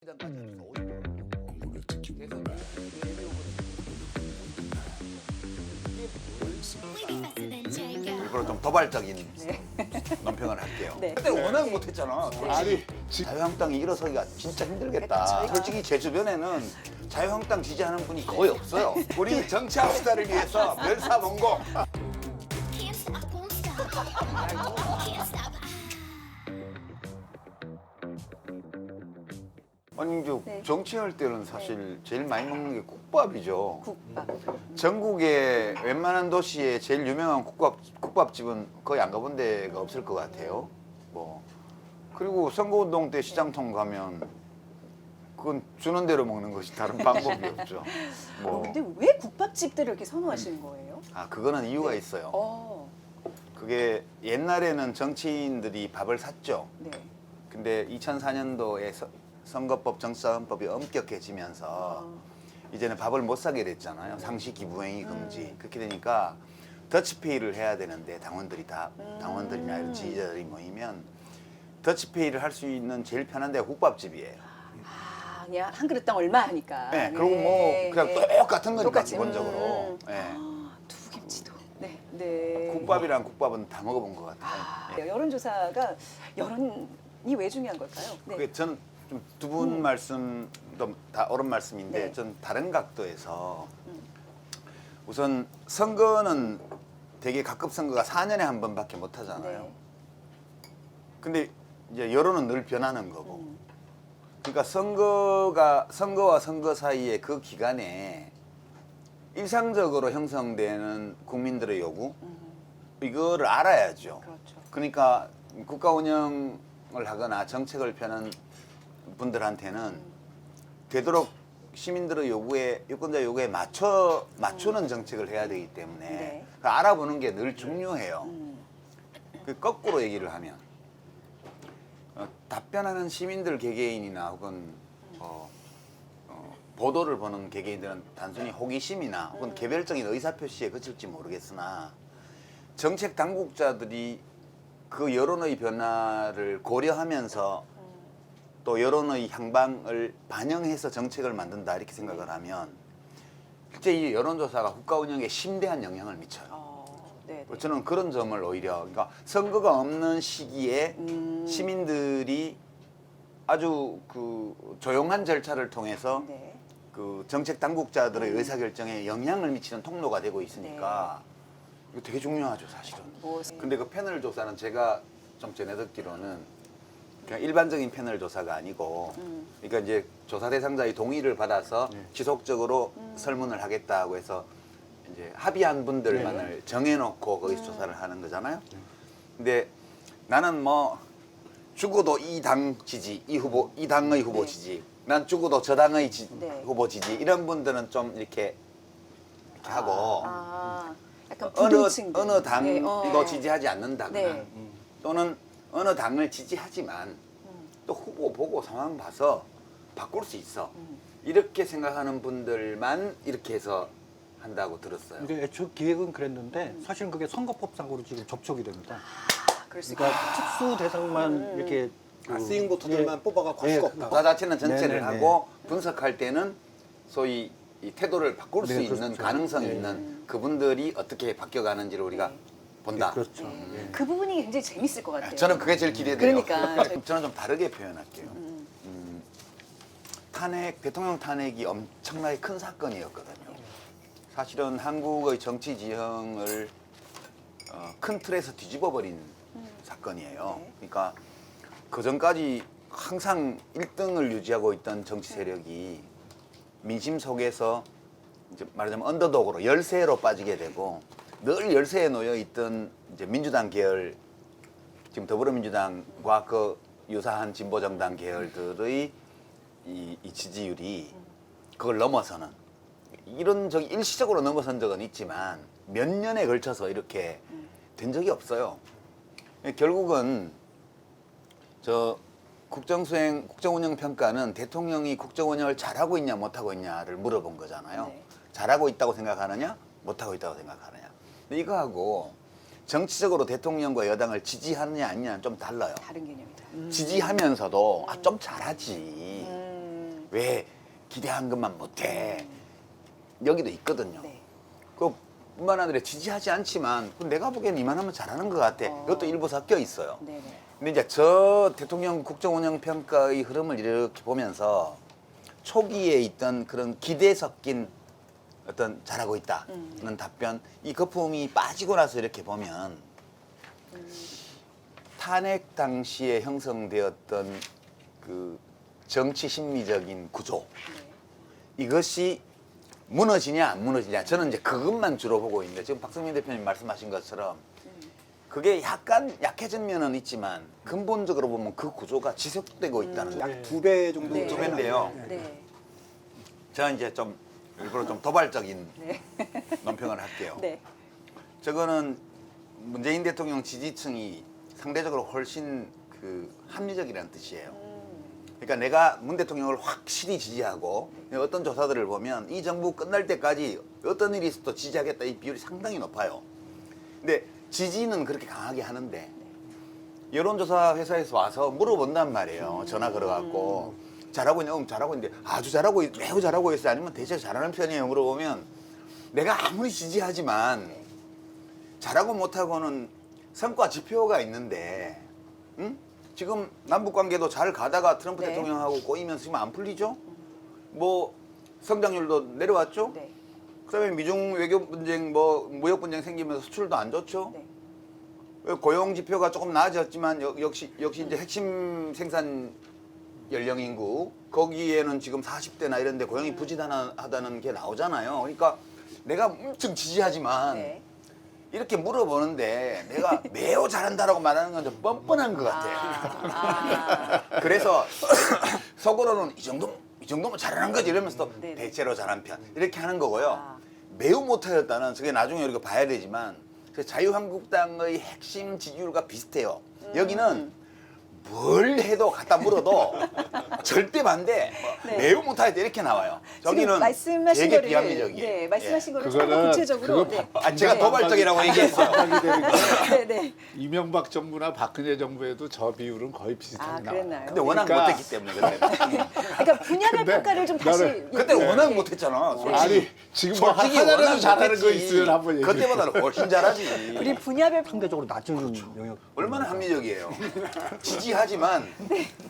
일부러 좀 도발적인 논평을 할게요. 네. 그때 워낙 못했잖아. 아니, 자유한국당이 일어서기가 진짜 힘들겠다. 솔직히 제 주변에는 자유한국당 지지하는 분이 거의 없어요. 우리 정치합시다를 위해서 멸사mon공. Can't stop, won't stop. Can't stop. 아니 저 네. 정치할 때는 사실 제일 많이 먹는 게 국밥이죠. 국밥. 전국의 웬만한 도시에 제일 유명한 국밥집은 거의 안 가본 데가 없을 것 같아요. 뭐 그리고 선거운동 때 시장통 가면 그건 주는 대로 먹는 것이 다른 방법이 없죠. 뭐 근데 왜 국밥집들을 이렇게 선호하시는 거예요? 그거는 이유가 네. 있어요. 그게 옛날에는 정치인들이 밥을 샀죠. 네. 근데 2004년도에 선거법 정치자금법이 엄격해지면서 이제는 밥을 못 사게 됐잖아요. 상시 기부행위 금지. 그렇게 되니까 더치페이를 해야 되는데 당원들이나 이런 지지자들이 모이면 더치페이를 할 수 있는 제일 편한 데가 국밥집이에요. 그냥 한 그릇당 얼마 하니까. 네, 그리고 뭐 그냥 똑같은 거니까 똑같이. 기본적으로. 네. 두부김치도. 네. 네. 국밥이랑 국밥은 다 먹어본 것 같아요. 네. 여론조사가 여론이 왜 중요한 걸까요? 네. 그게 저는 좀 두 분 말씀도 다 옳은 말씀인데 네. 전 다른 각도에서 우선 선거는 되게 각급 선거가 4년에 한 번밖에 못 하잖아요. 네. 근데 이제 여론은 늘 변하는 거고. 그러니까 선거와 선거 사이에 그 기간에 일상적으로 형성되는 국민들의 요구 이거를 알아야죠. 그렇죠. 그러니까 국가 운영을 하거나 정책을 펴는 분들한테는 되도록 시민들의 요구에 유권자 요구에 맞추는 정책을 해야 되기 때문에 네. 알아보는 게 늘 중요해요. 그 거꾸로 얘기를 하면 답변하는 시민들 개개인이나 혹은 보도를 보는 개개인들은 단순히 호기심이나 혹은 개별적인 의사표시에 그칠지 모르겠으나 정책 당국자들이 그 여론의 변화를 고려하면서 또 여론의 향방을 반영해서 정책을 만든다 이렇게 생각을 하면 실제 이 여론조사가 국가 운영에 심대한 영향을 미쳐요. 네. 저는 그런 점을 오히려 그러니까 선거가 없는 시기에 시민들이 아주 그 조용한 절차를 통해서 네. 그 정책 당국자들의 의사결정에 영향을 미치는 통로가 되고 있으니까 이거 되게 중요하죠 사실은. 근데 그 패널 조사는 제가 좀 전에 듣기로는 그냥 일반적인 패널 조사가 아니고 그러니까 이제 조사 대상자의 동의를 받아서 지속적으로 설문을 하겠다고 해서 이제 합의한 분들만을 정해놓고 거기서 조사를 하는 거잖아요. 근데 나는 뭐 죽어도 이 당 지지, 이 당의 후보 지지, 난 죽어도 저 당의 후보 지지 이런 분들은 좀 이렇게 하고 약간 어느 당도 지지하지 않는다거나 네. 또는 어느 당을 지지하지만 또 후보 보고 상황 봐서 바꿀 수 있어. 이렇게 생각하는 분들만 이렇게 해서 한다고 들었어요. 근데 애초 기획은 그랬는데 사실은 그게 선거법상으로 지금 접촉이 됩니다. 그렇습니다. 그러니까 특수 대상만 이렇게 스윙 보터들만 뽑아갖고 할 수가 없다. 조사 자체는 전체를 네네네. 하고 분석할 때는 소위 이 태도를 바꿀 수 네, 있는 그렇죠. 가능성이 네. 있는 그분들이 어떻게 바뀌어가는지를 우리가 본다. 그렇죠. 그 부분이 굉장히 재밌을 것 같아요. 저는 그게 제일 기대돼요. 그러니까 저는 좀 다르게 표현할게요. 대통령 탄핵이 엄청나게 큰 사건이었거든요. 사실은 한국의 정치 지형을 큰 틀에서 뒤집어버린 사건이에요. 그러니까 그 전까지 항상 1등을 유지하고 있던 정치 세력이 민심 속에서 이제 말하자면 언더독으로 열세로 빠지게 되고 늘 열세에 놓여 있던 이제 민주당 계열, 지금 더불어민주당과 그 유사한 진보정당 계열들의 이 지지율이 그걸 넘어서는 이런 적이 일시적으로 넘어선 적은 있지만 몇 년에 걸쳐서 이렇게 된 적이 없어요. 결국은 저 국정운영 평가는 대통령이 국정운영을 잘하고 있냐 못하고 있냐를 물어본 거잖아요. 네. 잘하고 있다고 생각하느냐 못하고 있다고 생각하느냐. 근데 이거하고 정치적으로 대통령과 여당을 지지하느냐 아니냐는 좀 달라요. 다른 개념이다. 지지하면서도 좀 잘하지. 왜 기대한 것만 못해? 여기도 있거든요. 네. 그뿐만 아니라 지지하지 않지만 내가 보기엔 이만하면 잘하는 것 같아. 이것도 일부 섞여 있어요. 네네. 근데 이제 저 대통령 국정운영평가의 흐름을 이렇게 보면서 초기에 있던 그런 기대 섞인 어떤 잘하고 있다는 답변, 이 거품이 빠지고 나서 이렇게 보면 탄핵 당시에 형성되었던 그 정치 심리적인 구조, 이것이 무너지냐 안 무너지냐, 저는 이제 그것만 주로 보고 있는데 지금 박성민 대표님 말씀하신 것처럼 그게 약간 약해진 면은 있지만 근본적으로 보면 그 구조가 지속되고 있다는 거. 약 2배 정도. 네. 두 배인데요. 네. 저는 이제 좀 일부러 좀 도발적인 네. 논평을 할게요. 네. 저거는 문재인 대통령 지지층이 상대적으로 훨씬 그 합리적이라는 뜻이에요. 그러니까 내가 문 대통령을 확실히 지지하고 어떤 조사들을 보면 이 정부 끝날 때까지 어떤 일이 있어도 지지하겠다, 이 비율이 상당히 높아요. 근데 지지는 그렇게 강하게 하는데 여론조사 회사에서 와서 물어본단 말이에요. 전화 걸어갖고 잘하고 있냐? 잘하고 있는데 아주 잘하고 매우 잘하고 있어요? 아니면 대체 잘하는 편이에요? 물어보면 내가 아무리 지지하지만 잘하고 못하고는 성과 지표가 있는데, 응? 지금 남북 관계도 잘 가다가 트럼프 네. 대통령하고 꼬이면서 지금 안 풀리죠? 뭐 성장률도 내려왔죠? 네. 그다음에 미중 외교 분쟁, 뭐 무역 분쟁 생기면서 수출도 안 좋죠? 네. 고용 지표가 조금 나아졌지만 역시 이제 핵심 생산 연령 인구 거기에는 지금 40대나 이런데 고용이 부진하다는 게 나오잖아요. 그러니까 내가 엄청 지지하지만 네. 이렇게 물어보는데 내가 매우 잘한다라고 말하는 건 좀 뻔뻔한 것 같아요. 그래서 속으로는 이 정도면 잘하는 거지 이러면서 네네. 대체로 잘한 편 이렇게 하는 거고요. 아. 매우 못하였다는 저게 나중에 우리가 봐야 되지만 그 자유한국당의 핵심 지지율과 비슷해요. 여기는 뭘 해도 갖다 물어도 절대 반대, 네. 매우 못하였다 이렇게 나와요. 지금 저기는 말씀하신 되게 거를 비합리적이에요. 네, 말씀하신 거를 조금 그거는 구체적으로 그거 네. 아, 제가 네. 도발적이라고 얘기했어요. 반박이 되는 게 네, 네. 이명박 정부나 박근혜 정부에도 저 비율은 거의 비슷하게 아, 나와요. 그랬나요? 근데 워낙 그러니까- 못했기 때문에 그때. 그러니까 분야별 근데 평가를 좀 다시 나는 그때 네. 워낙 네. 못했잖아. 솔직히. 아니 지금 뭐 솔직히 하나라도 워낙 잘하는 거 못했지. 있으면 한번 얘기해. 그때보다는 훨씬 잘하지. 우리 분야별 상대적으로 낮은 영역. 얼마나 합리적이에요. 지지하지만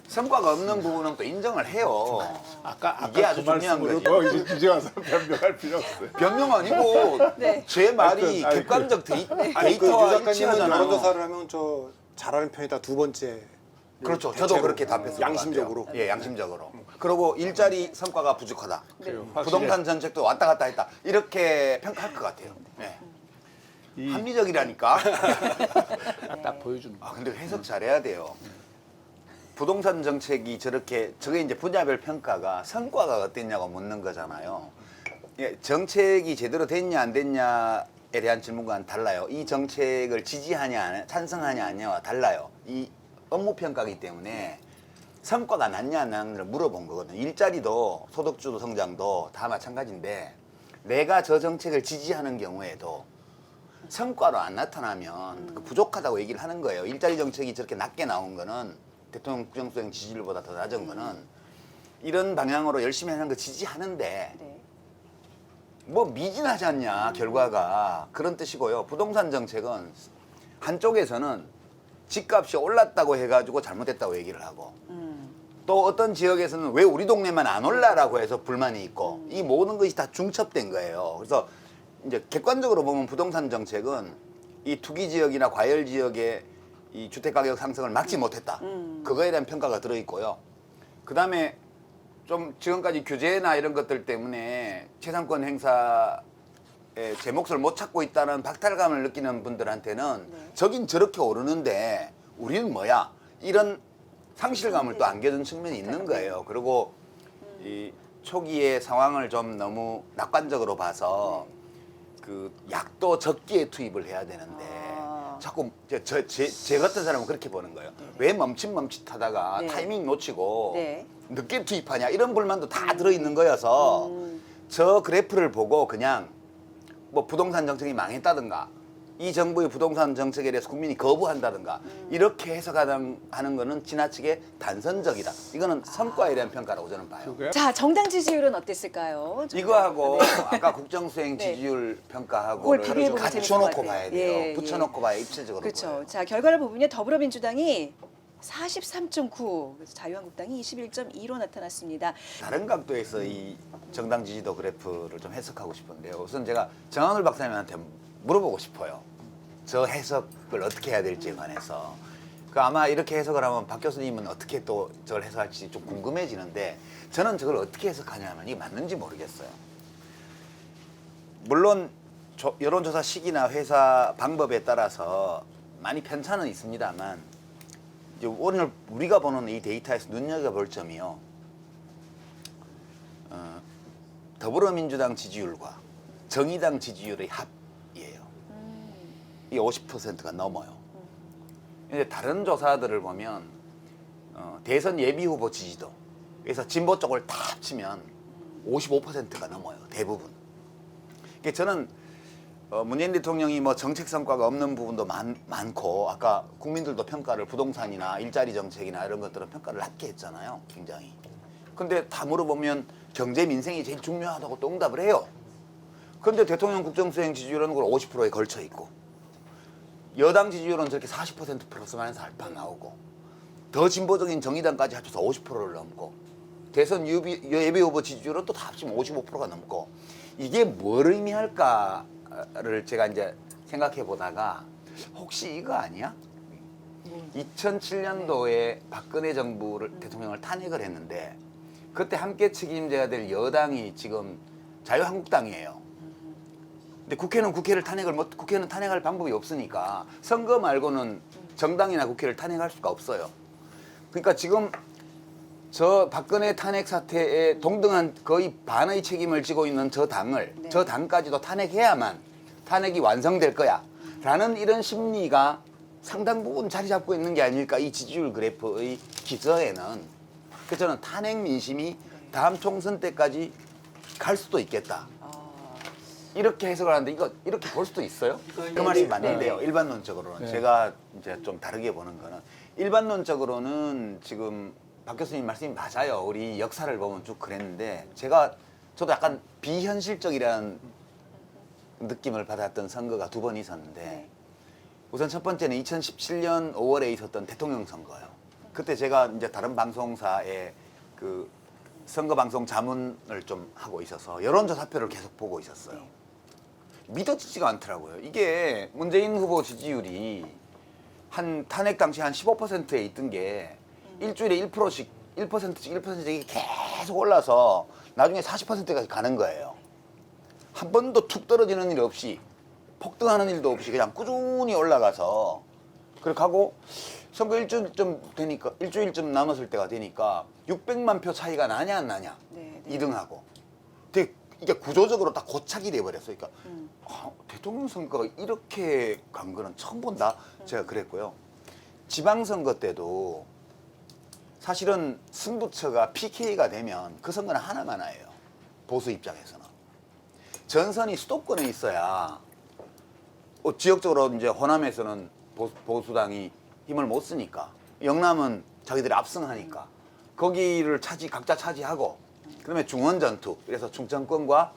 성과가 없는 부분은 또 인정을 해요. 아까 이게 아주 그 중요한 말씀으로 거지. 더 이제 주제 와서 변명할 필요 없어요. 변명 아니고 네. 제 말이 하여튼, 아니, 객관적 아니 그 데이터와 유 작가님은 일치하잖아요. 여론조사를 하면 저 잘하는 편이다 두 번째. 그렇죠. 저도 대체로. 그렇게 답했어요. 양심적으로. 예, 양심적으로. 그리고 일자리 성과가 부족하다. 그래요. 부동산 정책도 왔다 갔다 했다. 이렇게 평가할 것 같아요. 네. 합리적이라니까. 딱 보여주는 거. 아, 근데 해석 잘해야 돼요. 부동산 정책이 저게 이제 분야별 평가가 성과가 어땠냐고 묻는 거잖아요. 예, 정책이 제대로 됐냐 안 됐냐에 대한 질문과는 달라요. 이 정책을 지지하냐 찬성하냐 아니냐와 달라요. 이 업무 평가이기 때문에 성과가 났냐 안 났냐를 물어본 거거든요. 일자리도 소득주도 성장도 다 마찬가지인데 내가 저 정책을 지지하는 경우에도 성과로 안 나타나면 그 부족하다고 얘기를 하는 거예요. 일자리 정책이 저렇게 낮게 나온 거는 대통령 국정수행 지지율보다 더 낮은 거는 이런 방향으로 열심히 하는 거 지지하는데 네. 뭐 미진하지 않냐 결과가 그런 뜻이고요. 부동산 정책은 한쪽에서는 집값이 올랐다고 해가지고 잘못됐다고 얘기를 하고 또 어떤 지역에서는 왜 우리 동네만 안 올라라고 해서 불만이 있고 이 모든 것이 다 중첩된 거예요. 그래서 이제 객관적으로 보면 부동산 정책은 이 투기 지역이나 과열 지역의 이 주택 가격 상승을 막지 못했다. 그거에 대한 평가가 들어 있고요. 그 다음에 좀 지금까지 규제나 이런 것들 때문에 최상권 행사에 제 몫을 못 찾고 있다는 박탈감을 느끼는 분들한테는 저긴 저렇게 오르는데 우리는 뭐야? 이런 상실감을 또 안겨준 측면이 있는 거예요. 그리고 이 초기에 상황을 좀 너무 낙관적으로 봐서 그 약도 적기에 투입을 해야 되는데 자꾸 제 같은 사람은 그렇게 보는 거예요. 왜 멈칫멈칫하다가 네. 타이밍 놓치고 네. 늦게 투입하냐 이런 불만도 다 들어있는 거여서 저 그래프를 보고 그냥 뭐 부동산 정책이 망했다든가 이 정부의 부동산 정책에 대해서 국민이 거부한다든가 이렇게 해석하는 거는 지나치게 단선적이다. 이거는 성과에 대한 평가라고 저는 봐요. 그게 자, 정당 지지율은 어땠을까요? 이거하고 아까 국정수행 네. 지지율 평가하고 그걸 비교해보면 재밌을 것 붙여놓고 같아요. 봐야 돼요. 예, 붙여놓고 봐야 입체적으로 그렇죠. 보여요. 자, 결과를 보면요. 더불어민주당이 43.9, 그래서 자유한국당이 21.2로 나타났습니다. 다른 각도에서 이 정당 지지도 그래프를 좀 해석하고 싶은데요. 우선 제가 정한울 박사님한테 물어보고 싶어요. 저 해석을 어떻게 해야 될지에 관해서. 그 아마 이렇게 해석을 하면 박 교수님은 어떻게 또 저걸 해석할지 좀 궁금해지는데 저는 저걸 어떻게 해석하냐면 이게 맞는지 모르겠어요. 물론 여론조사 시기나 회사 방법에 따라서 많이 편차는 있습니다만 이제 오늘 우리가 보는 이 데이터에서 눈여겨볼 점이요. 더불어민주당 지지율과 정의당 지지율의 합이에요. 이게 50%가 넘어요. 근데 다른 조사들을 보면 대선 예비 후보 지지도 그래서 진보 쪽을 다 합치면 55%가 넘어요. 대부분. 그러니까 저는 문재인 대통령이 뭐 정책 성과가 없는 부분도 많고 아까 국민들도 평가를 부동산이나 일자리 정책이나 이런 것들은 평가를 낮게 했잖아요. 굉장히. 근데 다 물어보면 경제 민생이 제일 중요하다고 또 응답을 해요. 근데 대통령 국정수행 지지율은 50%에 걸쳐 있고 여당 지지율은 저렇게 40% 플러스 마이너스 알파 나오고 더 진보적인 정의당까지 합쳐서 50%를 넘고 대선 예비 후보 지지율은 또 다 합치면 55%가 넘고 이게 뭘 의미할까를 제가 이제 생각해 보다가 혹시 이거 아니야? 2007년도에 박근혜 정부를 대통령을 탄핵을 했는데 그때 함께 책임져야 될 여당이 지금 자유한국당이에요. 근데 국회는 국회는 탄핵할 방법이 없으니까 선거 말고는 정당이나 국회를 탄핵할 수가 없어요. 그러니까 지금 저 박근혜 탄핵 사태에 동등한 거의 반의 책임을 지고 있는 저 당을 네. 저 당까지도 탄핵해야만 탄핵이 완성될 거야 라는 이런 심리가 상당 부분 자리 잡고 있는 게 아닐까 이 지지율 그래프의 기저에는. 그래서 저는 탄핵 민심이 다음 총선 때까지 갈 수도 있겠다. 이렇게 해석을 하는데 이거 이렇게 볼 수도 있어요? 그 말이 맞는데요. 일반론적으로는 제가 이제 좀 다르게 보는 거는 일반론적으로는 지금 박 교수님 말씀이 맞아요. 우리 역사를 보면 쭉 그랬는데 저도 약간 비현실적이라는 느낌을 받았던 선거가 두 번 있었는데 우선 첫 번째는 2017년 5월에 있었던 대통령 선거예요. 그때 제가 이제 다른 방송사에 그 선거 방송 자문을 좀 하고 있어서 여론조사표를 계속 보고 있었어요. 믿어지지가 않더라고요. 이게 문재인 후보 지지율이 한 탄핵 당시 한 15%에 있던 게 일주일에 1%씩 1%씩 계속 올라서 나중에 40%까지 가는 거예요. 한 번도 툭 떨어지는 일 없이 폭등하는 일도 없이 그냥 꾸준히 올라가서 그렇게 하고 선거 일주일쯤 남았을 때가 되니까 600만 표 차이가 나냐 안 나냐 네. 2등하고 되게 이게 구조적으로 다 고착이 돼버렸어요. 그러니까 대통령 선거가 이렇게 간 거는 처음 본다. 제가 그랬고요. 지방선거 때도 사실은 승부처가 PK가 되면 그 선거는 하나만이에요. 보수 입장에서는. 전선이 수도권에 있어야 지역적으로 이제 호남에서는 보수당이 힘을 못 쓰니까 영남은 자기들이 압승하니까 거기를 각자 차지하고 그다음에 중원 전투 그래서 충청권과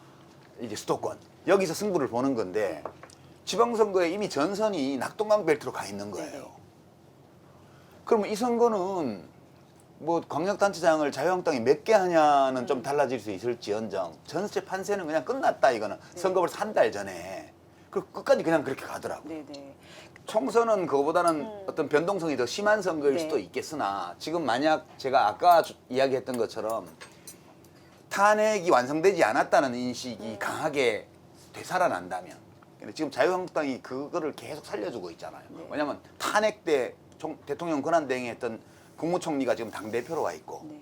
이제 수도권 여기서 승부를 보는 건데 지방선거에 이미 전선이 낙동강 벨트로 가 있는 거예요. 그러면 이 선거는 뭐 광역단체장을 자유한국당이 몇 개 하냐는 좀 달라질 수 있을지언정 전체 판세는 그냥 끝났다 이거는 선거 벌써 한 달 전에 그리고 끝까지 그냥 그렇게 가더라고요. 네네. 총선은 그거보다는 어떤 변동성이 더 심한 선거일 네. 수도 있겠으나 지금 만약 제가 아까 이야기했던 것처럼 탄핵이 완성되지 않았다는 인식이 강하게 되살아난다면 근데 지금 자유한국당이 그거를 계속 살려주고 있잖아요. 네. 왜냐하면 탄핵 때 대통령 권한대행했던 국무총리가 지금 당대표로 와 있고 네.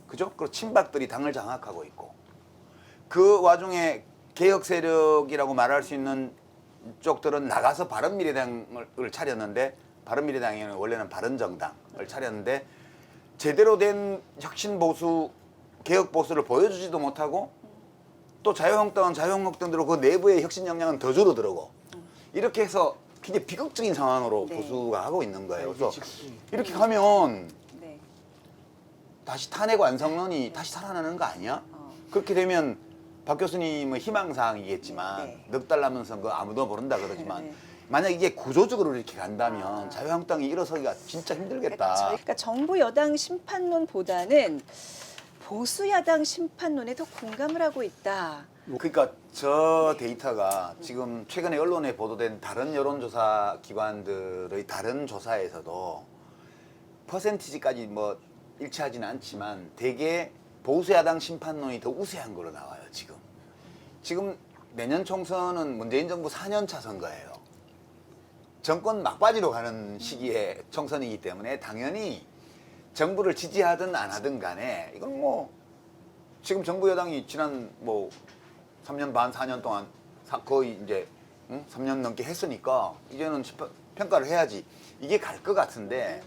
그죠? 그리고 친박들이 당을 장악하고 있고 그 와중에 개혁 세력이라고 말할 수 있는 쪽들은 나가서 바른미래당을 차렸는데 바른미래당에는 원래는 바른정당을 차렸는데 제대로 된 혁신 보수 개혁 보수를 보여주지도 못하고 또 자유한국당은 자유한국당대로 그 내부의 혁신 역량은 더 줄어들고 이렇게 해서 굉장히 비극적인 상황으로 네. 보수가 하고 있는 거예요. 그래서 지금, 이렇게 가면 네. 다시 탄핵 완성론이 다시 살아나는 거 아니야? 그렇게 되면 박 교수님의 희망사항이겠지만 네. 넉 달 남은 선거 아무도 모른다 그러지만 네. 만약 이게 구조적으로 이렇게 간다면 자유한국당이 일어서기가 진짜 힘들겠다. 그러니까 정부 여당 심판론보다는 보수 야당 심판론에 더 공감을 하고 있다. 그러니까 저 데이터가 지금 최근에 언론에 보도된 다른 여론조사 기관들의 다른 조사에서도 퍼센티지까지 뭐 일치하지는 않지만 대개 보수야당 심판론이 더 우세한 걸로 나와요. 지금 내년 총선은 문재인 정부 4년차 선거예요. 정권 막바지로 가는 시기에 총선이기 때문에 당연히 정부를 지지하든 안 하든 간에 이건 뭐 지금 정부 여당이 지난 뭐 3년 반, 4년 동안 거의 이제 3년 넘게 했으니까 이제는 평가를 해야지. 이게 갈 것 같은데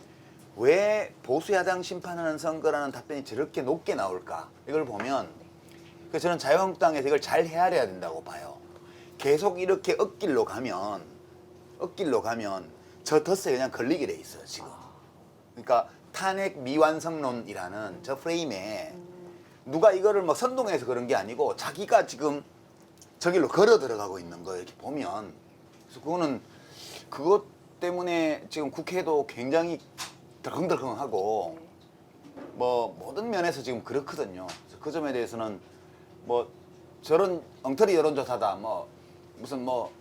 왜 보수 야당 심판하는 선거라는 답변이 저렇게 높게 나올까? 이걸 보면 그래서 저는 자유한국당에서 이걸 잘 헤아려야 된다고 봐요. 계속 이렇게 엇길로 가면 저 덫에 그냥 걸리게 돼 있어요, 지금. 그러니까 탄핵 미완성론이라는 저 프레임에 누가 이거를 뭐 선동해서 그런 게 아니고 자기가 지금 저길로 걸어 들어가고 있는 거예요. 이렇게 보면. 그래서 그거는 그것 때문에 지금 국회도 굉장히 덜컹덜컹하고 뭐 모든 면에서 지금 그렇거든요. 그래서 그 점에 대해서는 뭐 저런 엉터리 여론조사다 뭐 무슨 뭐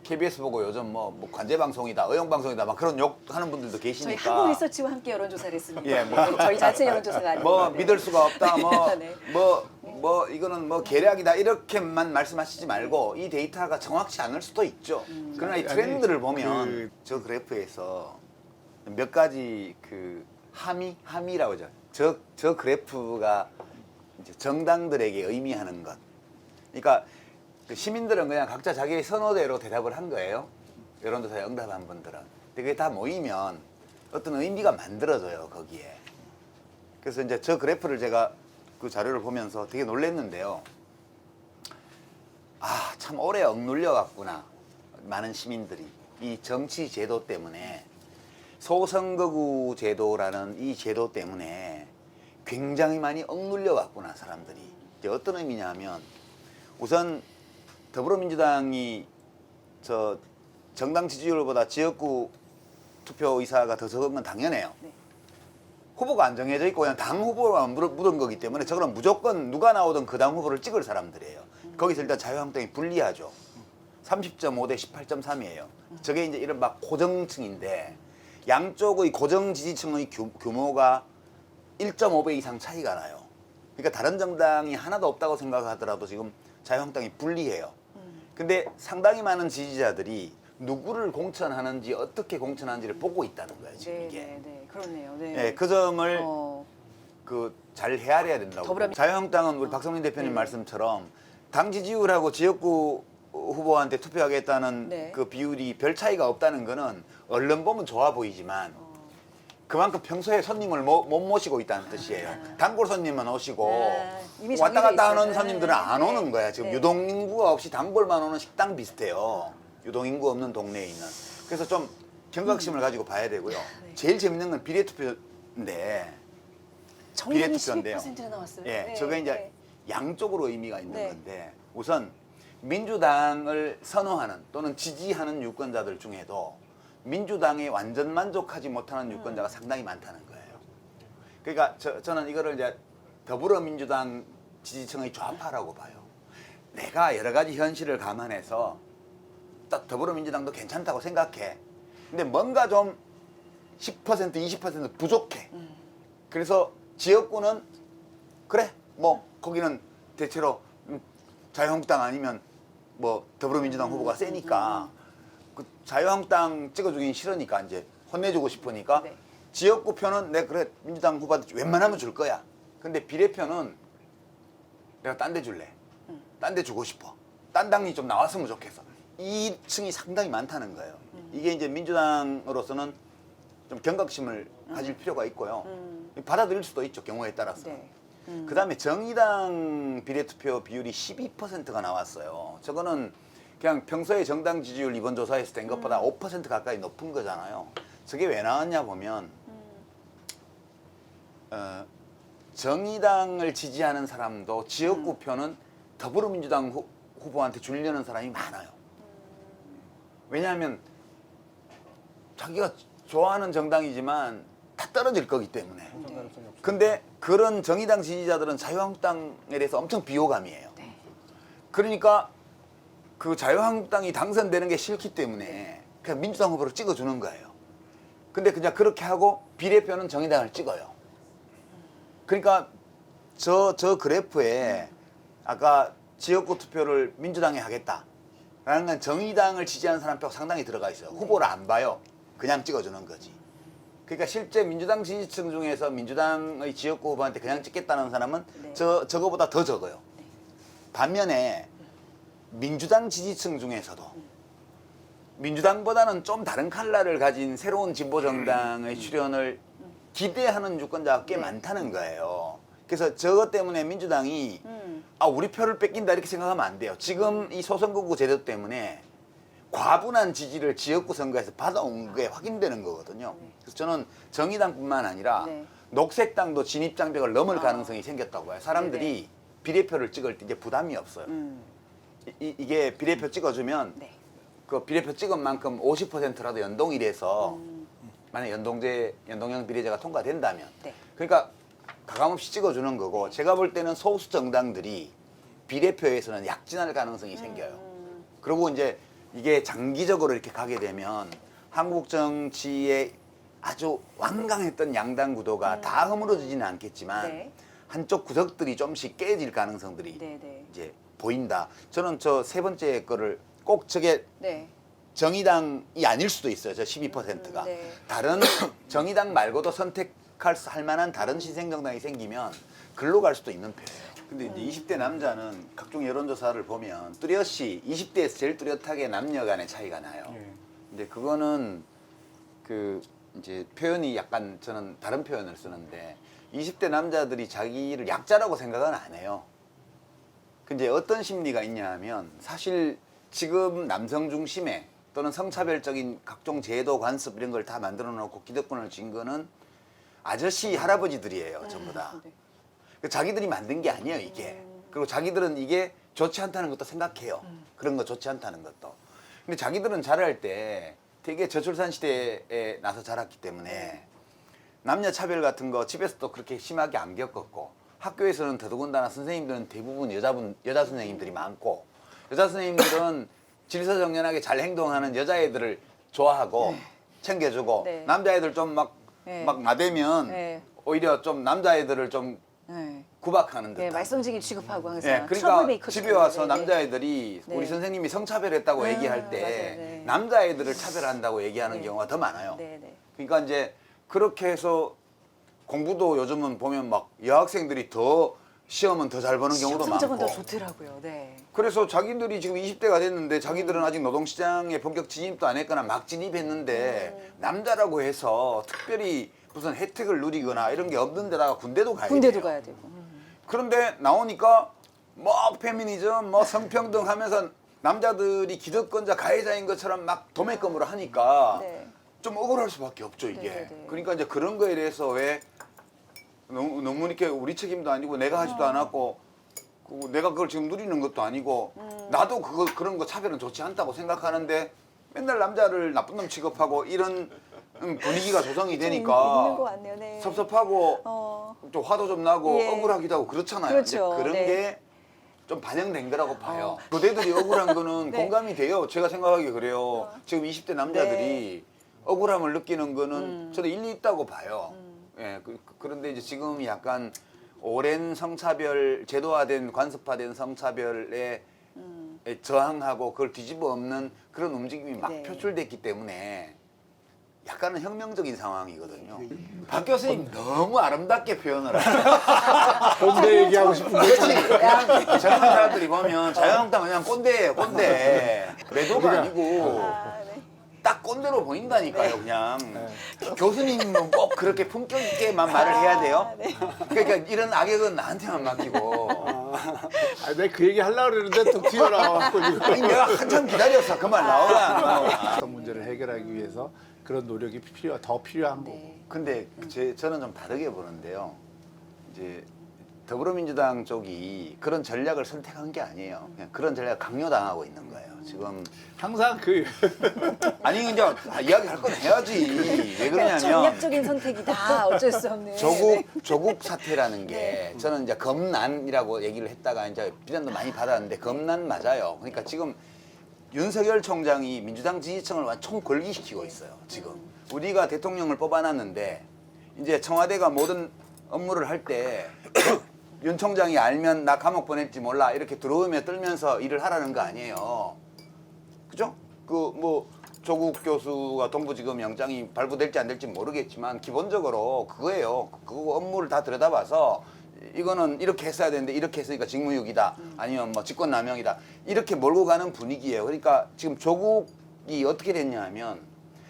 KBS 보고 요즘 뭐 관제 방송이다, 의용 방송이다 막 그런 욕하는 분들도 저희 계시니까 한국 리서치와 함께 여론조사를 했습니다. 예, 뭐. 저희 자체 여론조사가 아니고. 뭐 믿을 수가 없다 네. 뭐 이거는 뭐 계략이다 이렇게만 말씀하시지 말고 이 데이터가 정확치 않을 수도 있죠. 그러나 이 아니, 트렌드를 보면 그- 저 그래프에서 몇 가지 그 함의라고 하죠. 저 그래프가 이제 정당들에게 의미하는 것. 그러니까 그 시민들은 그냥 각자 자기의 선호대로 대답을 한 거예요. 여론조사에 응답한 분들은. 근데 그게 다 모이면 어떤 의미가 만들어져요, 거기에. 그래서 이제 저 그래프를 제가 그 자료를 보면서 되게 놀랐는데요. 아, 참 오래 억눌려 갔구나. 많은 시민들이. 이 정치 제도 때문에 소선거구 제도라는 이 제도 때문에 굉장히 많이 억눌려 갔구나, 사람들이. 이제 어떤 의미냐면 우선 더불어민주당이 저 정당 지지율보다 지역구 투표 의사가 더 적은 건 당연해요. 네. 후보가 안 정해져 있고 그냥 당 후보만 묻은 거기 때문에 저거는 무조건 누가 나오든 그 당 후보를 찍을 사람들이에요. 거기서 일단 자유한국당이 불리하죠. 30.5 대 18.3이에요. 저게 이제 이런 막 고정층인데 양쪽의 고정 지지층의 규모가 1.5배 이상 차이가 나요. 그러니까 다른 정당이 하나도 없다고 생각하더라도 지금 자유한국당이 불리해요. 근데 상당히 많은 지지자들이 누구를 공천하는지 어떻게 공천하는지를 보고 있다는 거예요, 지금 네, 이게. 네, 그렇네요. 네. 네, 그 점을 어, 그 잘 헤아려야 된다고. 더불어민- 자유한국당은 우리 박성민 대표님 네. 말씀처럼 당 지지율하고 지역구 후보한테 투표하겠다는 네. 그 비율이 별 차이가 없다는 거는 얼른 보면 좋아 보이지만 그만큼 평소에 손님을 못 모시고 있다는 뜻이에요. 단골 손님만 오시고 이미 왔다 정해져 갔다 하는 있어요. 손님들은 안 네. 오는 거야. 지금 네. 유동인구가 없이 단골만 오는 식당 비슷해요. 유동인구 없는 동네에 있는. 그래서 좀 경각심을 가지고 봐야 되고요. 네. 제일 재밌는 건 비례투표인데 정당이 비례투표인데요. 12%나 나왔어요. 예, 네, 저게 이제 네. 양쪽으로 의미가 있는 네. 건데 우선 민주당을 선호하는 또는 지지하는 유권자들 중에도 민주당에 완전 만족하지 못하는 유권자가 상당히 많다는 거예요. 그러니까 저는 이거를 이제 더불어민주당 지지층의 좌파라고 봐요. 내가 여러 가지 현실을 감안해서 딱 더불어민주당도 괜찮다고 생각해. 근데 뭔가 좀 10%, 20% 부족해. 그래서 지역구는 그래 뭐 거기는 대체로 자유한국당 아니면 뭐 더불어민주당 후보가 세니까 그 자유한국당 찍어주긴 싫으니까 이제 혼내주고 싶으니까 네. 지역구 표는 내 그래 민주당 후보한테 웬만하면 줄 거야. 근데 비례표는 내가 딴 데 줄래. 딴 데 주고 싶어. 딴 당이 좀 나왔으면 좋겠어. 이 층이 상당히 많다는 거예요. 이게 이제 민주당으로서는 좀 경각심을 가질 필요가 있고요. 받아들일 수도 있죠, 경우에 따라서. 네. 그다음에 정의당 비례투표 비율이 12%가 나왔어요. 저거는 그냥 평소에 정당 지지율 이번 조사에서 된 것보다 5% 가까이 높은 거잖아요. 저게 왜 나왔냐 보면 정의당을 지지하는 사람도 지역구 표는 더불어민주당 후보한테 주려는 사람이 많아요. 왜냐하면 자기가 좋아하는 정당이지만 다 떨어질 거기 때문에. 근데 그런 정의당 지지자들은 자유한국당에 대해서 엄청 비호감이에요. 네. 그러니까 그 자유한국당이 당선되는 게 싫기 때문에 그냥 민주당 후보를 찍어주는 거예요. 근데 그냥 그렇게 하고 비례표는 정의당을 찍어요. 그러니까 저 그래프에 아까 지역구 투표를 민주당에 하겠다라는 건 정의당을 지지하는 사람 표 상당히 들어가 있어요. 후보를 안 봐요. 그냥 찍어주는 거지. 그러니까 실제 민주당 지지층 중에서 민주당의 지역구 후보한테 그냥 찍겠다는 사람은 네. 저거보다 더 적어요. 반면에 민주당 지지층 중에서도 민주당보다는 좀 다른 컬러를 가진 새로운 진보 정당의 출현을 기대하는 유권자가 꽤 네. 많다는 거예요. 그래서 저것 때문에 민주당이 우리 표를 뺏긴다 이렇게 생각하면 안 돼요. 지금 이 소선거구 제도 때문에 과분한 지지를 지역구 선거에서 받아온 게 확인되는 거거든요. 그래서 저는 정의당뿐만 아니라 네. 녹색당도 진입장벽을 넘을 가능성이 생겼다고 봐요. 사람들이 비례표를 찍을 때 이제 부담이 없어요. 이게 비례표 찍어주면 네. 그 비례표 찍은 만큼 50%라도 연동이 돼서 만약 연동형 비례제가 통과된다면 네. 그러니까 가감없이 찍어주는 거고 제가 볼 때는 소수 정당들이 비례표에서는 약진할 가능성이 생겨요. 그리고 이제 이게 장기적으로 이렇게 가게 되면 한국 정치의 아주 완강했던 양당 구도가 다 허물어지지는 않겠지만 네. 한쪽 구석들이 좀씩 깨질 가능성들이 네, 네. 이제 보인다. 저는 저 세 번째 거를 꼭 저게 네. 정의당이 아닐 수도 있어요. 저 12%가. 네. 다른 정의당 말고도 선택할 만한 다른 신생정당이 생기면 글로 갈 수도 있는 표예요. 근데 이제 20대 남자는 각종 여론조사를 보면 뚜렷이 20대에서 제일 뚜렷하게 남녀 간의 차이가 나요. 근데 그거는 그 이제 표현이 약간 저는 다른 표현을 쓰는데 20대 남자들이 자기를 약자라고 생각은 안 해요. 근데 어떤 심리가 있냐 하면 사실 지금 남성 중심의 또는 성차별적인 각종 제도 관습 이런 걸 다 만들어 놓고 기득권을 쥔 거는 아저씨 할아버지들이에요. 전부 다. 네. 자기들이 만든 게 아니에요 이게. 그리고 자기들은 이게 좋지 않다는 것도 생각해요. 그런 거 좋지 않다는 것도. 근데 자기들은 자랄 때 되게 저출산 시대에 나서 자랐기 때문에 남녀 차별 같은 거 집에서도 그렇게 심하게 안 겪었고 학교에서는 더더군다나 선생님들은 대부분 여자 선생님들이 많고 여자 선생님들은 질서정연하게 잘 행동하는 여자애들을 좋아하고 챙겨주고 네. 남자애들 좀 막 네. 나대면 네. 오히려 좀 남자애들을 좀 네. 구박하는 듯한. 네, 말썽쟁이 취급하고 항상 예, 트러블 그러니까 메이커 집에 와서 네, 네. 남자애들이 네. 우리 선생님이 성차별했다고 얘기할 때 맞아요, 네. 남자애들을 차별한다고 얘기하는 네. 경우가 더 많아요. 네, 네. 그러니까 이제 그렇게 해서 공부도 요즘은 보면 막 여학생들이 더 시험은 더 잘 보는 경우도 성적은 많고. 더 좋더라고요. 네. 그래서 자기들이 지금 20대가 됐는데 자기들은 아직 노동시장에 본격 진입도 안 했거나 막 진입했는데 남자라고 해서 특별히 무슨 혜택을 누리거나 이런 게 없는 데다가 군대도 가야 군대도 돼요. 가야 되고. 그런데 나오니까 뭐 페미니즘, 뭐 성평등 하면서 남자들이 기득권자 가해자인 것처럼 막 도매금으로 하니까 네. 좀 억울할 수밖에 없죠 이게. 네, 네. 그러니까 이제 그런 거에 대해서 왜 너무 이렇게 우리 책임도 아니고 내가 하지도 않았고 내가 그걸 지금 누리는 것도 아니고 나도 그런 거 차별은 좋지 않다고 생각하는데 맨날 남자를 나쁜 놈 취급하고 이런 분위기가 조성이 있는 것 되니까 같네요. 네. 섭섭하고 좀 화도 좀 나고 예. 억울하기도 하고 그렇잖아요. 그렇죠. 이제 그런 네. 게 좀 반영된 거라고 봐요. 그대들이 억울한 거는 네. 공감이 돼요. 제가 생각하기에 그래요. 지금 20대 남자들이 억울함을 느끼는 거는 저도 일리 있다고 봐요. 예, 그런데 이제 지금 약간 오랜 성차별, 제도화된 관습화된 성차별에 저항하고 그걸 뒤집어 엎는 그런 움직임이 막 네. 표출됐기 때문에 약간은 혁명적인 상황이거든요. 박 교수님 너무 아름답게 표현을 하세요. 꼰대 얘기하고 싶은데 그렇지. 그냥 젊은 사람들이 보면 자유한국당 그냥 꼰대예요, 꼰대. 매도가 아니고 아, 네. 딱 꼰대로 보인다니까요, 그냥. 교수님은 꼭 그렇게 품격 있게만 말을 해야 돼요? 네. 그러니까 이런 악역은 나한테만 맡기고 아, 내가 그 얘기 하려고 그러는데 또 튀어나와갖고 아니, 내가 한참 기다렸어. 그 말 나오라. 어떤 문제를 해결하기 위해서 그런 노력이 더 필요한 거고. 네. 근데 저는 좀 다르게 보는데요. 이제 더불어민주당 쪽이 그런 전략을 선택한 게 아니에요. 그냥 그런 전략을 강요당하고 있는 거예요. 지금 항상 그 아니 이제 이야기할 건 해야지. 왜 그러냐면 전략적인 선택이다. 어쩔 수 없는. 조국 사태라는 게 저는 이제 검난이라고 얘기를 했다가 이제 비난도 많이 받았는데 검난 맞아요. 그러니까 지금 윤석열 총장이 민주당 지지층을 총궐기시키고 있어요. 지금 우리가 대통령을 뽑아놨는데 이제 청와대가 모든 업무를 할 때 윤 총장이 알면 나 감옥 보낼지 몰라 이렇게 들어오며 떨면서 일을 하라는 거 아니에요. 그죠? 그 뭐 조국 교수가 동부지검 영장이 발부될지 안 될지 모르겠지만 기본적으로 그거예요. 그거 업무를 다 들여다봐서 이거는 이렇게 했어야 되는데 이렇게 했으니까 직무유기다 아니면 뭐 직권남용이다 이렇게 몰고 가는 분위기예요. 그러니까 지금 조국이 어떻게 됐냐 하면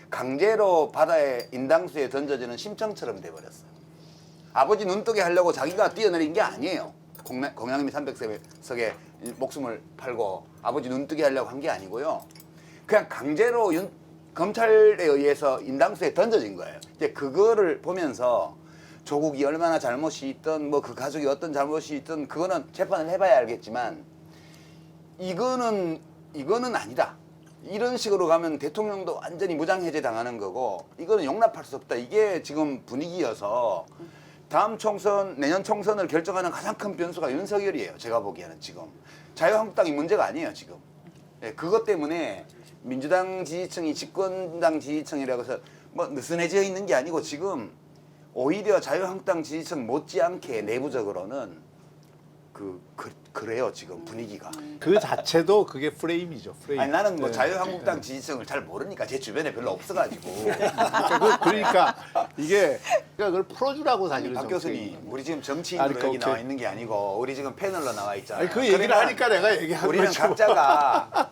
강제로 바다에 인당수에 던져지는 심청처럼 돼버렸어요. 아버지 눈뜨게 하려고 자기가 뛰어내린 게 아니에요. 공양미 300석에 목숨을 팔고 아버지 눈뜨게 하려고 한 게 아니고요. 그냥 강제로 검찰에 의해서 인당수에 던져진 거예요. 이제 그거를 보면서 조국이 얼마나 잘못이 있든 뭐 그 가족이 어떤 잘못이 있든 그거는 재판을 해봐야 알겠지만 이거는 아니다. 이런 식으로 가면 대통령도 완전히 무장해제 당하는 거고 이거는 용납할 수 없다. 이게 지금 분위기여서 다음 총선, 내년 총선을 결정하는 가장 큰 변수가 윤석열이에요. 제가 보기에는 지금. 자유한국당이 문제가 아니에요, 지금. 네, 그것 때문에 민주당 지지층이 집권당 지지층이라고 해서 뭐 느슨해져 있는 게 아니고 지금 오히려 자유한국당 지지층 못지않게 내부적으로는 그래요, 지금 분위기가. 그 자체도 그게 프레임이죠. 프레임. 아니 나는 뭐 네. 자유한국당 지지층을 잘 모르니까 제 주변에 별로 없어가지고. 그러니까 이게 그걸 풀어주라고 사실은 박 정책이. 교수님, 우리 지금 정치인으로 아니, 여기 오케이. 나와 있는 게 아니고 우리 지금 패널로 나와 있잖아요. 아니 그 얘기를 그러니까 하니까 내가 얘기한 우리는 거죠. 각자가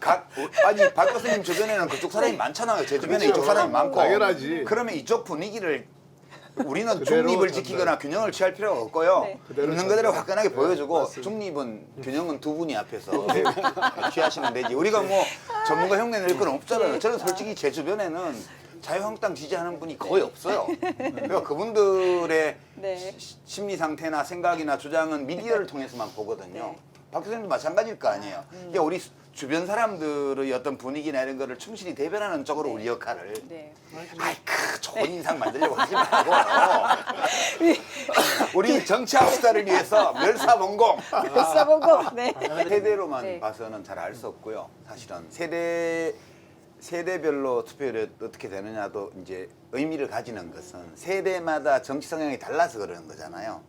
아니 박 교수님 주변에는 그쪽 사람이 많잖아요. 제 주변에 그렇죠. 이쪽 사람이 많고. 당연하지. 그러면 이쪽 분위기를 우리는 그대로 중립을 전달. 지키거나 균형을 취할 필요가 없고요. 네. 그대로 있는 그대로 전달. 화끈하게 보여주고 맞습니다. 중립은 균형은 두 분이 앞에서 취하시면 되지. 우리가 뭐 전문가 흉내 낼 건 없잖아요. 저는 솔직히 제 주변에는 자유한국당 지지하는 분이 거의 없어요. 그러니까 그분들의 네. 심리 상태나 생각이나 주장은 미디어를 통해서만 보거든요. 네. 박 교수님도 마찬가지일 거 아니에요. 그러니까 우리 주변 사람들의 어떤 분위기나 이런 거를 충실히 대변하는 쪽으로 우리 역할을 네. 아이 좋은 인상 만들려고 하지 말고 우리 정치학습자를 위해서 멸사봉공 써보고. 네. 세대로만 네. 봐서는 잘 알 수 없고요. 사실은 세대별로 투표율이 어떻게 되느냐도 이제 의미를 가지는 것은 세대마다 정치 성향이 달라서 그러는 거잖아요.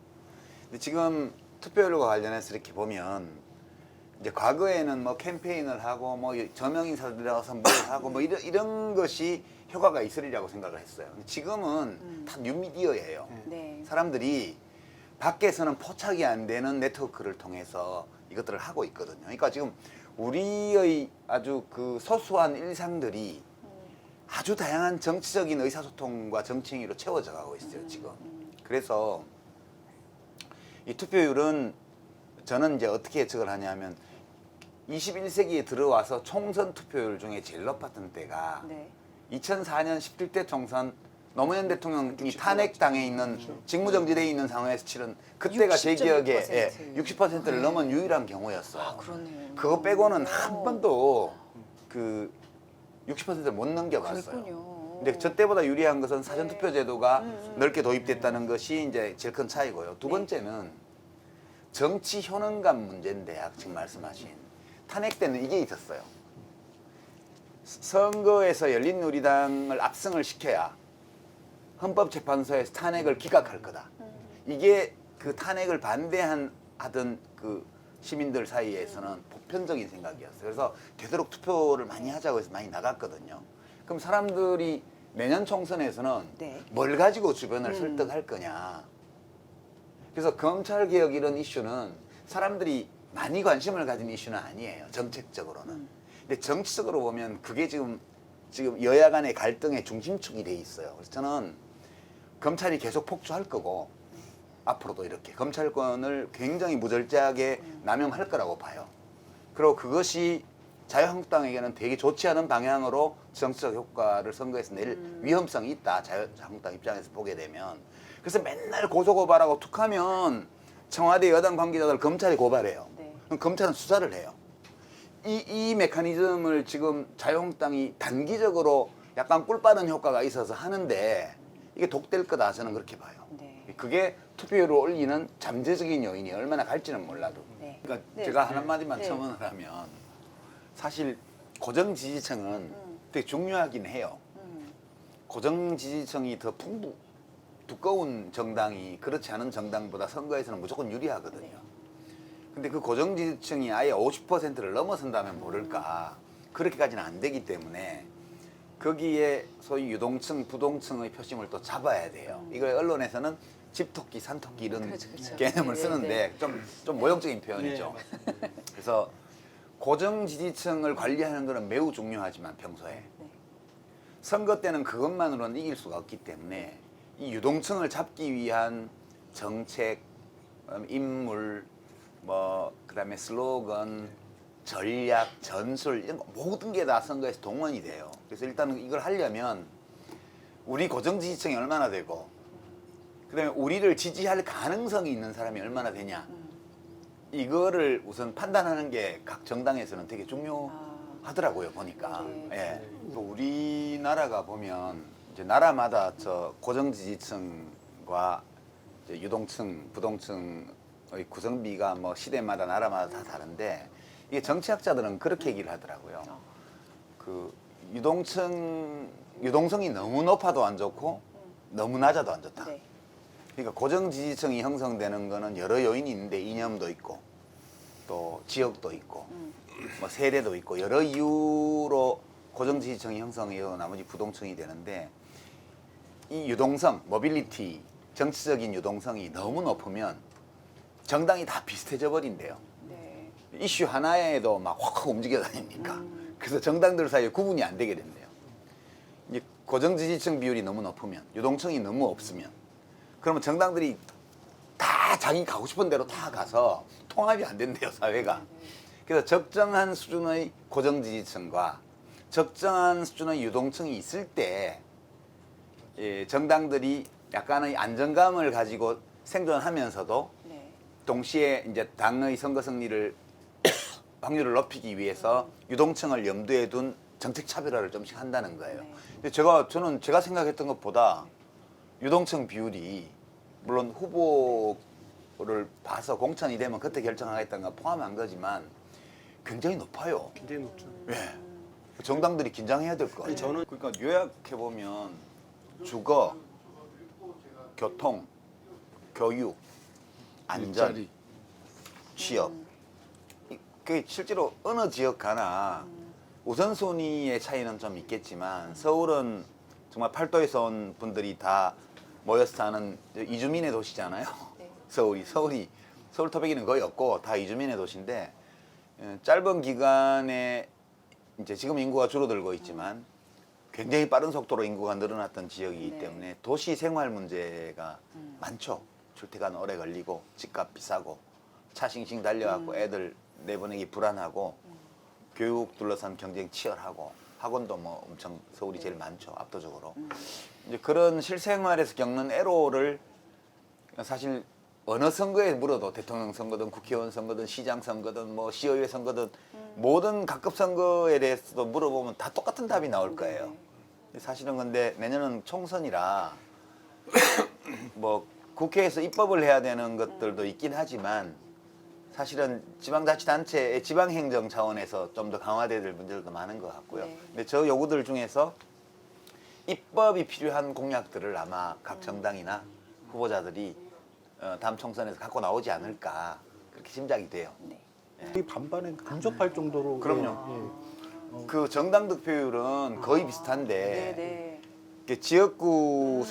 근데 지금 투표율과 관련해서 이렇게 보면 이제 과거에는 뭐 캠페인을 하고 뭐 저명 인사들 들어가서 뭘 하고 뭐 이런 것이 효과가 있으리라고 생각을 했어요. 지금은 다 뉴미디어예요. 네. 사람들이 밖에서는 포착이 안 되는 네트워크를 통해서 이것들을 하고 있거든요. 그러니까 지금 우리의 아주 그 소소한 일상들이 아주 다양한 정치적인 의사소통과 정치행위로 채워져 가고 있어요, 지금. 그래서 이 투표율은 저는 이제 어떻게 예측을 하냐면 21세기에 들어와서 총선 투표율 중에 제일 높았던 때가 네. 2004년 17대 총선 노무현 대통령이 탄핵당해 있는 직무정지돼 있는 상황에서 치른 그때가 제 기억에 60%를 넘은 유일한 경우였어요. 아, 그러네요. 그거 빼고는 한 번도 그 60%를 못 넘겨봤어요. 그랬군요. 근데 저 때보다 유리한 것은 사전투표 제도가 넓게 도입됐다는 것이 이제 제일 큰 차이고요. 두 번째는 정치 효능감 문제인데 지금 말씀하신 탄핵 때는 이게 있었어요. 선거에서 열린우리당을 압승을 시켜야 헌법재판소에서 탄핵을 기각할 거다. 이게 그 탄핵을 반대하던 그 시민들 사이에서는 보편적인 생각이었어요. 그래서 되도록 투표를 많이 하자고 해서 많이 나갔거든요. 그럼 사람들이 내년 총선에서는 네. 뭘 가지고 주변을 설득할 거냐. 그래서 검찰개혁 이런 이슈는 사람들이 많이 관심을 가진 이슈는 아니에요. 정책적으로는. 근데 정치적으로 보면 그게 지금 여야 간의 갈등의 중심축이 돼 있어요. 그래서 저는 검찰이 계속 폭주할 거고 앞으로도 이렇게 검찰권을 굉장히 무절제하게 남용할 거라고 봐요. 그리고 그것이 자유한국당에게는 되게 좋지 않은 방향으로 정치적 효과를 선거에서 낼 위험성이 있다. 자유한국당 입장에서 보게 되면. 그래서 맨날 고소고발하고 툭하면 청와대 여당 관계자들 검찰이 고발해요. 네. 그럼 검찰은 수사를 해요. 이 메커니즘을 지금 자유한국당이 단기적으로 약간 꿀 빠른 효과가 있어서 하는데 이게 독될 거다 저는 그렇게 봐요. 네. 그게 투표율을 올리는 잠재적인 요인이 얼마나 갈지는 몰라도. 네. 그러니까 네. 제가 한마디만 네. 첨언을 하면 사실 고정 지지층은 되게 중요하긴 해요. 고정 지지층이 더 두꺼운 정당이 그렇지 않은 정당보다 선거에서는 무조건 유리하거든요. 근데 그 고정 지지층이 아예 50%를 넘어선다면 모를까. 그렇게까지는 안 되기 때문에 거기에 소위 유동층, 부동층의 표심을 또 잡아야 돼요. 이걸 언론에서는 집토끼, 산토끼 이런 그렇죠, 그렇죠. 개념을 네, 쓰는데 좀 모욕적인 표현이죠. 그래서 고정 지지층을 관리하는 것은 매우 중요하지만 평소에 선거 때는 그것만으로는 이길 수가 없기 때문에 이 유동층을 잡기 위한 정책, 인물, 뭐 그다음에 슬로건, 전략, 전술 이런 거 모든 게 다 선거에서 동원이 돼요. 그래서 일단은 이걸 하려면 우리 고정 지지층이 얼마나 되고 그다음에 우리를 지지할 가능성이 있는 사람이 얼마나 되냐 이거를 우선 판단하는 게 각 정당에서는 되게 중요하더라고요 보니까. 예. 또 우리나라가 보면 이제 나라마다 저 고정 지지층과 이제 유동층, 부동층의 구성비가 뭐 시대마다 나라마다 다 다른데 이게 정치학자들은 그렇게 얘기를 하더라고요. 그 유동성이 너무 높아도 안 좋고 너무 낮아도 안 좋다. 네. 그러니까 고정 지지층이 형성되는 거는 여러 요인이 있는데 이념도 있고 또 지역도 있고 뭐 세대도 있고 여러 이유로 고정 지지층이 형성이고 나머지 부동층이 되는데 이 유동성, 모빌리티, 정치적인 유동성이 너무 높으면 정당이 다 비슷해져 버린대요. 네. 이슈 하나에도 막 확확 움직여 다니니까. 그래서 정당들 사이에 구분이 안 되게 된대요. 이제 고정 지지층 비율이 너무 높으면, 유동층이 너무 없으면, 그러면 정당들이 다 자기 가고 싶은 대로 다 가서 통합이 안 된대요, 사회가. 그래서 적정한 수준의 고정 지지층과 적정한 수준의 유동층이 있을 때 정당들이 약간의 안정감을 가지고 생존하면서도 네. 동시에 이제 당의 선거 승리를 확률을 높이기 위해서 유동층을 염두에 둔 정책 차별화를 좀씩 한다는 거예요. 근데 저는 제가 생각했던 것보다 유동층 비율이 물론 후보를 봐서 공천이 되면 그때 결정하겠다는 거 포함한 거지만 굉장히 높아요. 굉장히 높죠. 예. 정당들이 긴장해야 될 거 아니에요. 저는- 그러니까 요약해 보면 주거, 교통, 교육, 안전, 일자리. 취업. 그게 실제로 어느 지역 가나 우선순위의 차이는 좀 있겠지만 서울은 정말 팔도에서 온 분들이 다 모여서 사는 이주민의 도시잖아요. 네. 서울 토백이는 거의 없고 다 이주민의 도시인데 짧은 기간에 이제 지금 인구가 줄어들고 있지만 굉장히 빠른 속도로 인구가 늘어났던 지역이기 네. 때문에 도시 생활 문제가 많죠. 출퇴근 오래 걸리고 집값 비싸고 차 싱싱 달려갖고 애들 내보내기 불안하고 교육 둘러싼 경쟁 치열하고 학원도 뭐 엄청 서울이 제일 많죠. 압도적으로. 이제 그런 실생활에서 겪는 애로를 사실 어느 선거에 물어도 대통령 선거든 국회의원 선거든 시장 선거든 뭐 시의회 선거든 모든 각급 선거에 대해서도 물어보면 다 똑같은 답이 나올 거예요. 사실은 근데 내년은 총선이라 뭐 국회에서 입법을 해야 되는 것들도 있긴 하지만 사실은 지방자치단체의 지방행정 차원에서 좀 더 강화돼야 될 문제들도 많은 것 같고요. 네. 근데 저 요구들 중에서 입법이 필요한 공약들을 아마 각 정당이나 후보자들이 다음 총선에서 갖고 나오지 않을까 그렇게 짐작이 돼요. 거의 반반에 근접할 정도로. 그럼요. 그 정당 득표율은 거의 비슷한데 네. 이게 지역구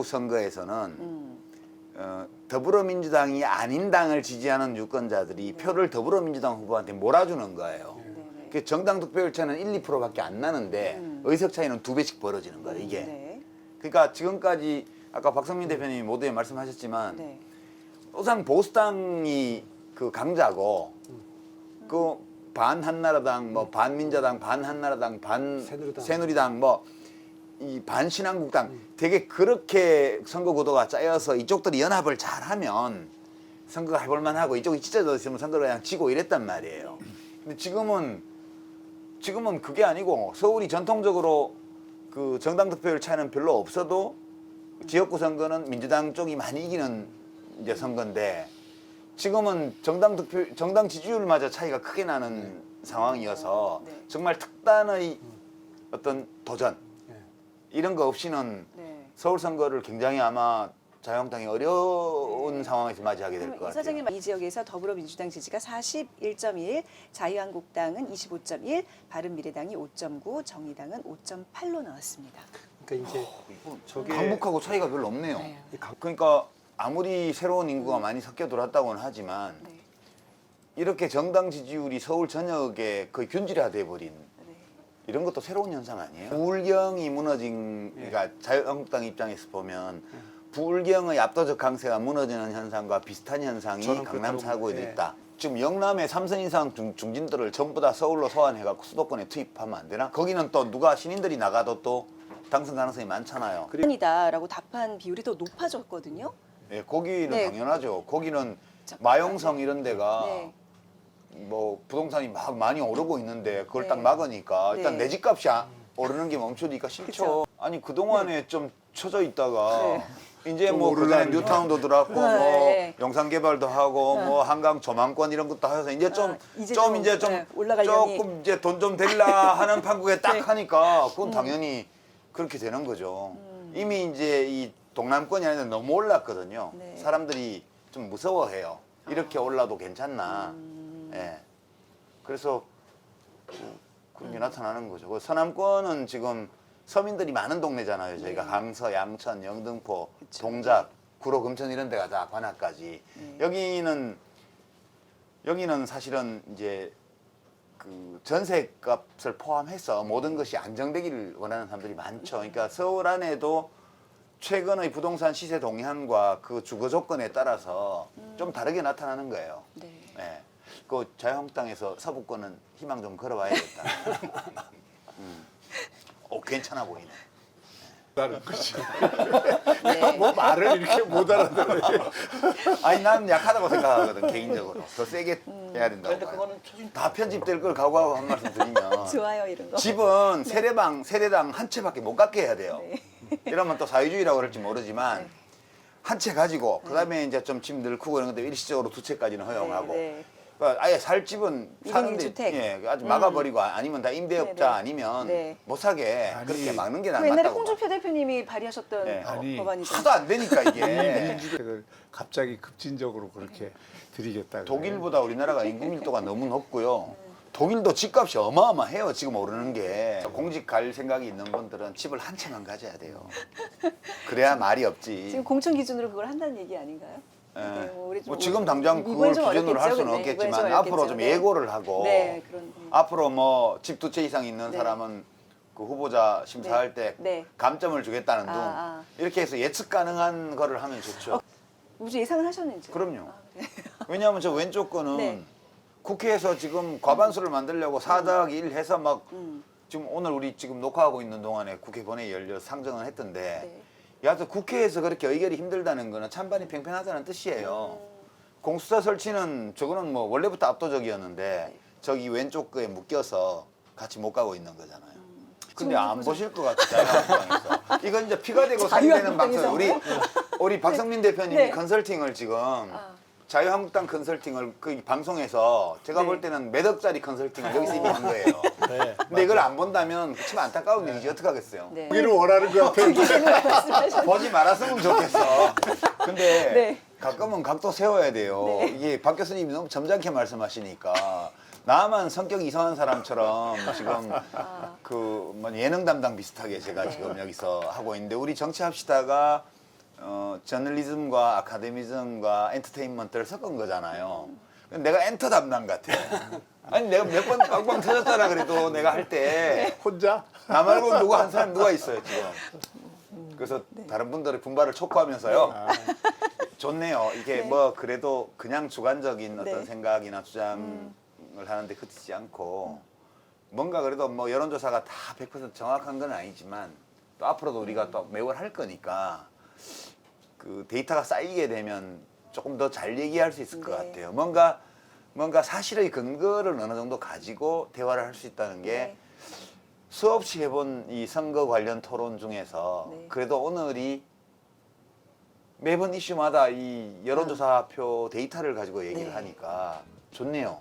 선거에서는 더불어민주당이 아닌 당을 지지하는 유권자들이 표를 더불어민주당 후보한테 몰아주는 거예요. 그 정당 득표율 차이는 1, 2%밖에 안 나는데 의석 차이는 2배씩 벌어지는 거예요, 이게. 네. 그러니까 지금까지 아까 박성민 대표님이 모두에 말씀하셨지만 네. 우선 보수당이 그 강자고 그 반 한나라당 뭐 반민자당 반 한나라당 반 새누리당 뭐 이 반신한국당 되게 그렇게 선거 구도가 짜여서 이쪽들이 연합을 잘하면 선거가 해볼 만하고 이쪽이 찢어져 있으면 선거를 그냥 지고 이랬단 말이에요. 근데 지금은 그게 아니고 서울이 전통적으로 그 정당 득표율 차이는 별로 없어도 지역구 선거는 민주당 쪽이 많이 이기는 이제 선거인데 지금은 정당 지지율마저 차이가 크게 나는 상황이어서 네. 정말 특단의 어떤 도전 네. 이런 거 없이는 네. 서울 선거를 굉장히 아마 자유한국당이 어려운 상황에서 맞이하게 될 것 그럼 이 같아요. 사장님 이 지역에서 더불어민주당 지지가 41.1, 자유한국당은 25.1, 바른미래당이 5.9, 정의당은 5.8로 나왔습니다. 그러니까 이제 저게 강북하고 차이가 별로 없네요. 그러니까 아무리 새로운 인구가 많이 섞여 들어왔다고는 하지만 네. 이렇게 정당 지지율이 서울 전역에 거의 균질화돼 버린 네. 이런 것도 새로운 현상 아니에요? 부울경이 무너진 그러니까 자유한국당 입장에서 보면 부울경의 압도적 강세가 무너지는 현상과 비슷한 현상이 저는 강남 그렇다고 사고에도 봅니다. 있다. 지금 영남의 3선 이상 중진들을 전부 다 서울로 소환해갖고 수도권에 투입하면 안 되나? 거기는 또 누가 신인들이 나가도 또 당선 가능성이 많잖아요. 이다라고 답한 비율이 더 높아졌거든요. 예, 거기는 네. 당연하죠. 거기는 잠깐만. 마용성 이런 데가 네. 뭐 부동산이 막 많이 오르고 있는데 그걸 네. 딱 막으니까 일단 네. 내 집값이 오르는 게 멈추니까 싫죠. 그쵸. 아니 그동안에 좀 쳐져 있다가 이제 좀 뭐 그전에 오르려니까. 뉴타운도 들어왔고 네. 뭐 영상 개발도 하고 뭐 한강 조망권 이런 것도 해서 이제 좀 이제 좀 좀, 이제 좀 네, 올라가려니. 조금 이제 돈 좀 될라 하는 판국에 딱 네. 하니까 그건 당연히 그렇게 되는 거죠. 이미 이제 이 동남권이 아니라 너무 올랐거든요. 네. 사람들이 좀 무서워해요. 이렇게 올라도 괜찮나. 예. 그래서 그런 게 나타나는 거죠. 그 서남권은 지금 서민들이 많은 동네잖아요. 저희가 네. 강서, 양천, 영등포, 그쵸. 동작, 구로, 금천 이런 데가 다 관악까지. 네. 여기는 사실은 이제 그 전세값을 포함해서 모든 것이 안정되기를 원하는 사람들이 많죠. 그러니까 서울 안에도 최근의 부동산 시세 동향과 그 주거 조건에 따라서 좀 다르게 나타나는 거예요. 네. 예. 그 자유한국당에서 서부권은 희망 좀 걸어봐야겠다. 괜찮아 보이네. 다른 거지. 네. 뭐 말을 이렇게 못 알아들어요. 아니 난 약하다고 생각하거든 개인적으로. 더 세게 해야 된다고 그런데 봐요. 그거는 표준 다 편집될 걸 각오하고 한 말씀 드리면 좋아요 이런 거. 집은 세대당 한 채밖에 못 갖게 해야 돼요. 네. 이러면 또 사회주의라고 그럴지 모르지만 네. 한 채 가지고 그다음에 이제 좀 집 늙고 이런 것들 일시적으로 두 채까지는 허용하고 네. 그러니까 아예 살 집은 사는데 1인 1주택. 예, 아주 막아버리고 아니면 다 임대업자 네, 네. 아니면 네. 못 사게 아니, 그렇게 막는 게 그 옛날에 낫다고. 홍준표 대표님이 발의하셨던 네. 아니, 법안이죠. 하도 안 되니까 이게 민주택을 갑자기 급진적으로 그렇게 드리겠다. 독일보다 우리나라가 인구 밀도가 너무 높고요. 독일도 집값이 어마어마해요. 지금 오르는 게. 공직 갈 생각이 있는 분들은 집을 한 채만 가져야 돼요. 그래야 말이 없지. 지금 공천 기준으로 그걸 한다는 얘기 아닌가요? 예. 네, 뭐 우리 좀 뭐 지금 당장 이번엔 그걸 좀 기준으로 할 수는 어렵겠죠, 근데. 없겠지만 이번엔 좀 앞으로 좀 어렵겠죠. 네. 예고를 하고 네, 그런. 앞으로 뭐 집 두 채 이상 있는 네. 사람은 그 후보자 심사할 때 네. 감점을 주겠다는 둥 아. 이렇게 해서 예측 가능한 거를 하면 좋죠. 혹시 예상을 하셨는지? 그럼요. 아, 네. 왜냐하면 저 왼쪽 거는 네. 국회에서 지금 과반수를 만들려고 4더하기 1 해서 막 지금 오늘 우리 지금 녹화하고 있는 동안에 국회 본회의 열려 상정을 했던데 네. 여하튼 국회에서 그렇게 의결이 힘들다는 거는 찬반이 팽팽하다는 뜻이에요. 공수처 설치는 저거는 뭐 원래부터 압도적이었는데 네. 저기 왼쪽 거에 묶여서 같이 못 가고 있는 거잖아요. 근데 지금 안 보실 것 같아 자유한국당에서. 이건 이제 피가 되고 살이 되는 방송. 우리 박성민 대표님이 네. 컨설팅을 지금 아. 자유한국당 컨설팅을 그 방송에서 제가 네. 볼 때는 몇 억짜리 컨설팅을 여기서 이미 한 거예요. 네. 근데 이걸 안 본다면 참 안타까운 일이지 어떡하겠어요. 네. 거기를 원하는 거 앞에 보지 말았으면 좋겠어. 근데 네. 가끔은 각도 세워야 돼요. 네. 이게 박 교수님이 너무 점잖게 말씀하시니까 나만 성격 이상한 사람처럼 지금 그 뭐 예능 담당 비슷하게 제가 지금 여기서 하고 있는데 우리 정치합시다가 저널리즘과 아카데미즘과 엔터테인먼트를 섞은 거잖아요. 근데 내가 엔터 담당 같아. 아니 내가 몇 번 빵빵 터졌잖아 그래도 내가 할 때 혼자 나 말고 누구 한 사람 누가 있어요 지금. 그래서 네. 다른 분들의 분발을 촉구하면서요. 아, 좋네요. 이게 네. 뭐 그래도 그냥 주관적인 어떤 네. 생각이나 주장을 하는데 그치지 않고 뭔가 그래도 뭐 여론조사가 다 100% 정확한 건 아니지만 또 앞으로도 우리가 또 매월 할 거니까 그 데이터가 쌓이게 되면 조금 더 잘 얘기할 수 있을 것 네. 같아요. 뭔가 사실의 근거를 어느 정도 가지고 대화를 할 수 있다는 게 네. 수없이 해본 이 선거 관련 토론 중에서 네. 그래도 오늘이 매번 이슈마다 이 여론조사표 데이터를 가지고 얘기를 네. 하니까 좋네요.